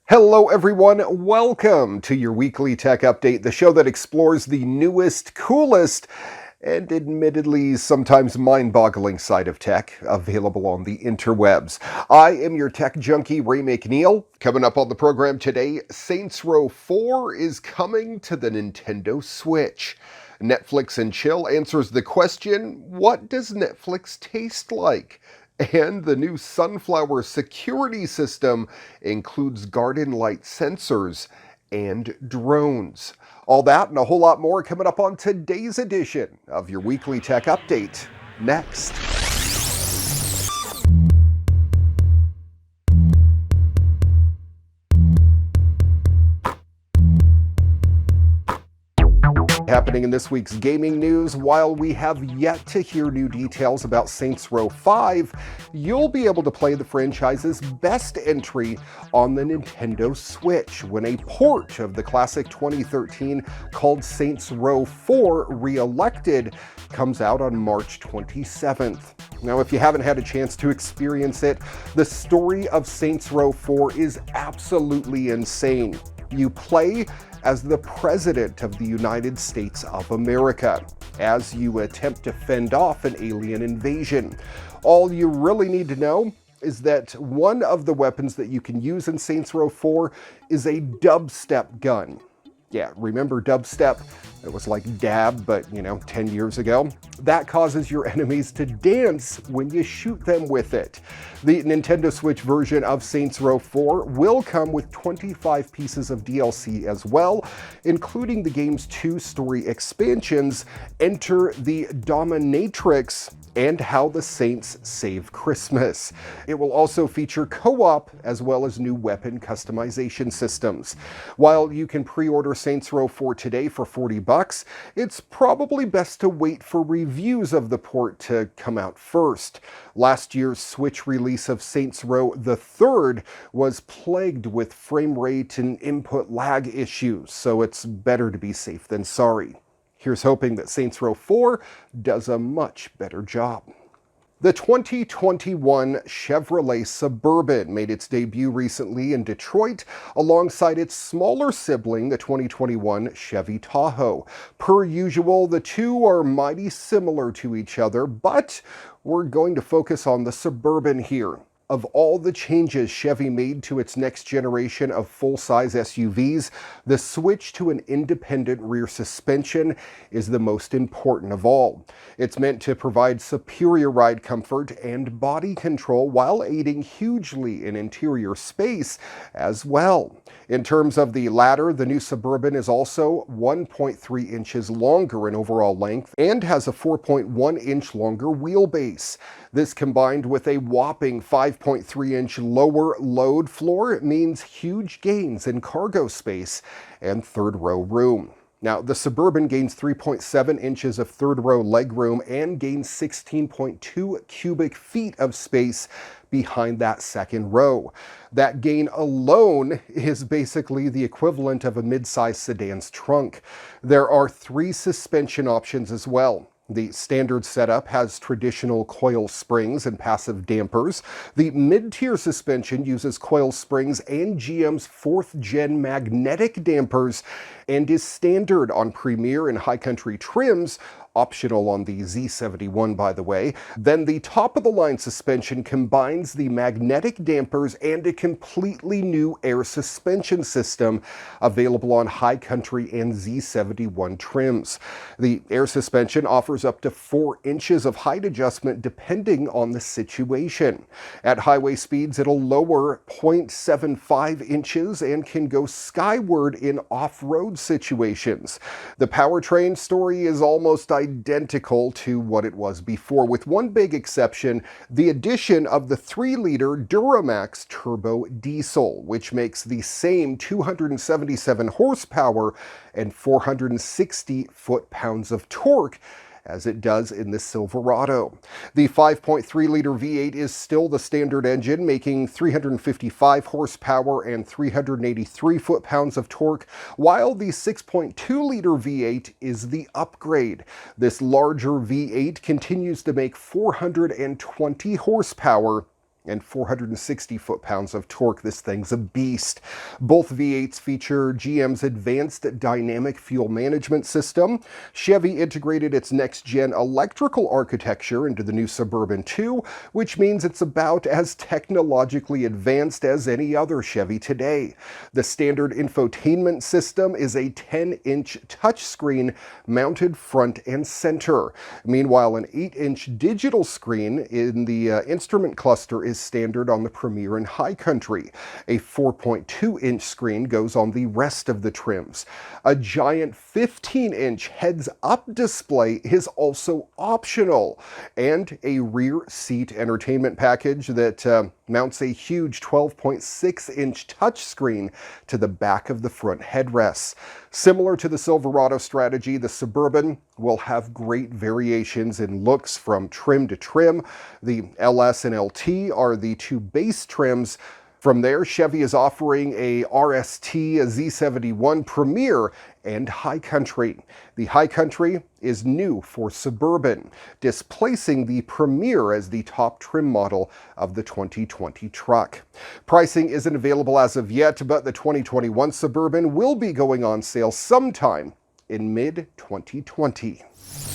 Hello everyone, welcome to your weekly tech update, the show that explores the newest, coolest, and admittedly sometimes mind-boggling side of tech available on the interwebs. I am your tech junkie, Ray McNeil. Coming up on the program today, Saints Row 4 is coming to the Nintendo Switch. Netflix and Chill answers the question, what does Netflix taste like? And the new Sunflower security system includes garden light sensors and drones. All that and a whole lot more coming up on today's edition of your weekly tech update. Next. Happening in this week's gaming news, while we have yet to hear new details about Saints Row 5, you'll be able to play the franchise's best entry on the Nintendo Switch when a port of the classic 2013 called Saints Row 4 Reelected comes out on March 27th. Now, if you haven't had a chance to experience it, the story of Saints Row 4 is absolutely insane. You play as the President of the United States of America as you attempt to fend off an alien invasion. All you really need to know is that one of the weapons that you can use in Saints Row 4 is a dubstep gun. Yeah, remember dubstep? It was like dab, but 10 years ago. That causes your enemies to dance when you shoot them with it. The Nintendo Switch version of Saints Row 4 will come with 25 pieces of DLC as well, including the game's 2 story expansions, Enter the Dominatrix, and How the Saints Save Christmas. It will also feature co-op as well as new weapon customization systems. While you can pre-order Saints Row 4 today for $40, it's probably best to wait for reviews of the port to come out first. Last year's Switch release of Saints Row the Third was plagued with frame rate and input lag issues, so it's better to be safe than sorry. Here's hoping that Saints Row 4 does a much better job. The 2021 Chevrolet Suburban made its debut recently in Detroit alongside its smaller sibling, the 2021 Chevy Tahoe. Per usual, the two are mighty similar to each other, but we're going to focus on the Suburban here. Of all the changes Chevy made to its next generation of full-size SUVs, the switch to an independent rear suspension is the most important of all. It's meant to provide superior ride comfort and body control while aiding hugely in interior space as well. In terms of the latter, the new Suburban is also 1.3 inches longer in overall length and has a 4.1-inch longer wheelbase. This, combined with a whopping 5.3-inch lower load floor, means huge gains in cargo space and third-row room. Now, the Suburban gains 3.7 inches of third-row legroom and gains 16.2 cubic feet of space behind that second row. That gain alone is basically the equivalent of a mid-size sedan's trunk. There are 3 suspension options as well. The standard setup has traditional coil springs and passive dampers. The mid-tier suspension uses coil springs and GM's 4th-gen magnetic dampers and is standard on Premier and High Country trims, optional on the Z71, by the way. Then the top-of-the-line suspension combines the magnetic dampers and a completely new air suspension system available on High Country and Z71 trims. The air suspension offers up to 4 inches of height adjustment depending on the situation. At highway speeds, it'll lower 0.75 inches and can go skyward in off-road situations. The powertrain story is almost identical to what it was before, with one big exception, the addition of the 3-liter Duramax turbo diesel, which makes the same 277 horsepower and 460 foot-pounds of torque as it does in the Silverado. The 5.3-liter V8 is still the standard engine, making 355 horsepower and 383 foot-pounds of torque, while the 6.2-liter V8 is the upgrade. This larger V8 continues to make 420 horsepower and 460 foot-pounds of torque. This thing's a beast. Both V8s feature GM's advanced dynamic fuel management system. Chevy integrated its next-gen electrical architecture into the new Suburban 2, which means it's about as technologically advanced as any other Chevy today. The standard infotainment system is a 10-inch touchscreen mounted front and center. Meanwhile, an 8-inch digital screen in the instrument cluster is standard on the Premier and High Country. A 4.2-inch screen goes on the rest of the trims. A giant 15-inch heads-up display is also optional, and a rear seat entertainment package that mounts a huge 12.6-inch touchscreen to the back of the front headrests. Similar to the Silverado strategy, the Suburban will have great variations in looks from trim to trim. The LS and LT are the two base trims. From there, Chevy is offering a RST, a Z71 Premier, and High Country. The High Country is new for Suburban, displacing the Premier as the top trim model of the 2020 truck. Pricing isn't available as of yet, but the 2021 Suburban will be going on sale sometime in mid-2020.